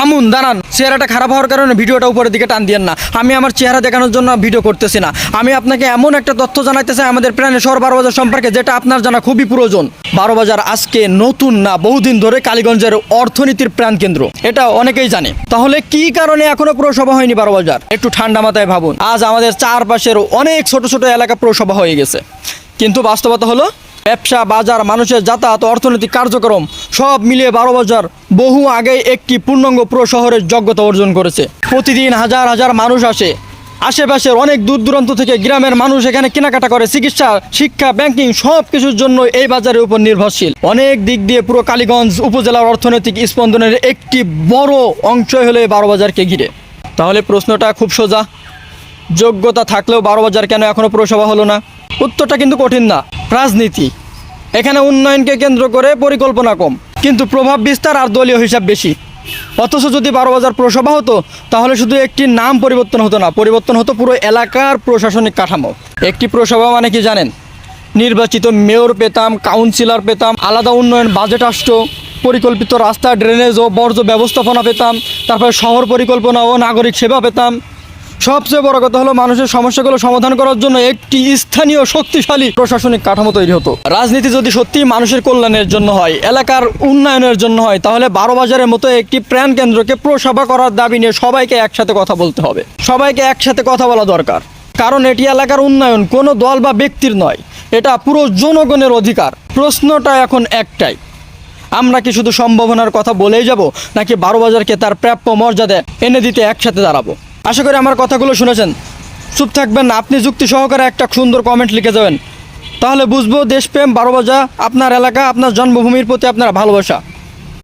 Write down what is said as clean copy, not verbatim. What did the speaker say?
থামুন, দাঁড়ান। চেহারাটা খারাপ হওয়ার কারণে ভিডিওটা উপরের দিকে টান দিয়েন না। আমি আমার চেহারা দেখানোর জন্য ভিডিও করতেছি না। আমি আপনাকে এমন একটা তথ্য জানাইতে চাই আমাদের প্রাণের শহর বারোবাজার সম্পর্কে, যেটা আপনার জানা খুবই প্রয়োজন। বারোবাজার আজকে নতুন না, বহুদিন ধরে কালীগঞ্জের অর্থনীতির প্রাণকেন্দ্র, এটা অনেকেই জানে। তাহলে কি কারণে এখনো পৌরসভা হয়নি বারোবাজার? একটু ঠান্ডা মাথায় ভাবুন। আজ আমাদের চারপাশের অনেক ছোট ছোট এলাকা পৌরসভা হয়ে গেছে, কিন্তু বাস্তবতা হলো ব্যবসা, বাজার, মানুষের যাতায়াত, অর্থনৈতিক কার্যক্রম সব মিলিয়ে বারোবাজার বহু আগে একটি পূর্ণাঙ্গ পুরো শহরের যোগ্যতা অর্জন করেছে। প্রতিদিন হাজার হাজার মানুষ আসে। আশেপাশের অনেক দূর দূরান্ত থেকে গ্রামের মানুষ এখানে কেনাকাটা করে। চিকিৎসা, শিক্ষা, ব্যাংকিং সব কিছুর জন্য এই বাজারের উপর নির্ভরশীল। অনেক দিক দিয়ে পুরো কালীগঞ্জ উপজেলার অর্থনৈতিক স্পন্দনের একটি বড় অংশ হলো এই বারোবাজারকে ঘিরে। তাহলে প্রশ্নটা খুব সোজা, যোগ্যতা থাকলেও বারোবাজার কেন এখনও পৌরসভা হলো না? উত্তরটা কিন্তু কঠিন না, রাজনীতি। এখানে উন্নয়নকে কেন্দ্র করে পরিকল্পনা কম, কিন্তু প্রভাব বিস্তার আর দলীয় হিসাব বেশি। অথচ যদি বারোবাজার পৌরসভা হতো তাহলে শুধু একটি নাম পরিবর্তন হতো না, পরিবর্তন হতো পুরো এলাকার প্রশাসনিক কাঠামো। একটি পৌরসভা মানে কি জানেন? নির্বাচিত মেয়র পেতাম, কাউন্সিলর পেতাম, আলাদা উন্নয়ন বাজেট আসতো, পরিকল্পিত রাস্তা, ড্রেনেজ ও বর্জ্য ব্যবস্থাপনা পেতাম, তারপরে শহর পরিকল্পনা ও নাগরিক সেবা পেতাম। সবচেয়ে বড় কথা হলো মানুষের সমস্যাগুলো সমাধান করার জন্য একটি স্থানীয় শক্তিশালী প্রশাসনিক কাঠামো তৈরি হতো। রাজনীতি যদি সত্যিই মানুষের কল্যাণের জন্য হয়, এলাকার উন্নয়নের জন্য হয়, তাহলে বারোবাজারের মতো একটি প্রাণকেন্দ্রকে পৌরসভা করার দাবি নিয়ে সবাইকে একসাথে কথা বলতে হবে। সবাইকে একসাথে কথা বলা দরকার, কারণ এটি এলাকার উন্নয়ন, কোনো দল বা ব্যক্তির নয়, এটা পুরো জনগণের অধিকার। প্রশ্নটা এখন একটাই, আমরা কি শুধু সম্ভাবনার কথা বলেই যাব, নাকি বারোবাজারকে তার প্রাপ্য মর্যাদা এনে দিতে একসাথে দাঁড়াবো? আশা করি আমার কথাগুলো শুনেছেন। চুপ থাকবেন না, আপনি যুক্তি সহকারে একটা সুন্দর কমেন্ট লিখে যাবেন, তাহলে বুঝবো দেশপ্রেম, বারোবাজার, আপনার এলাকা, আপনার জন্মভূমির প্রতি আপনার ভালোবাসা।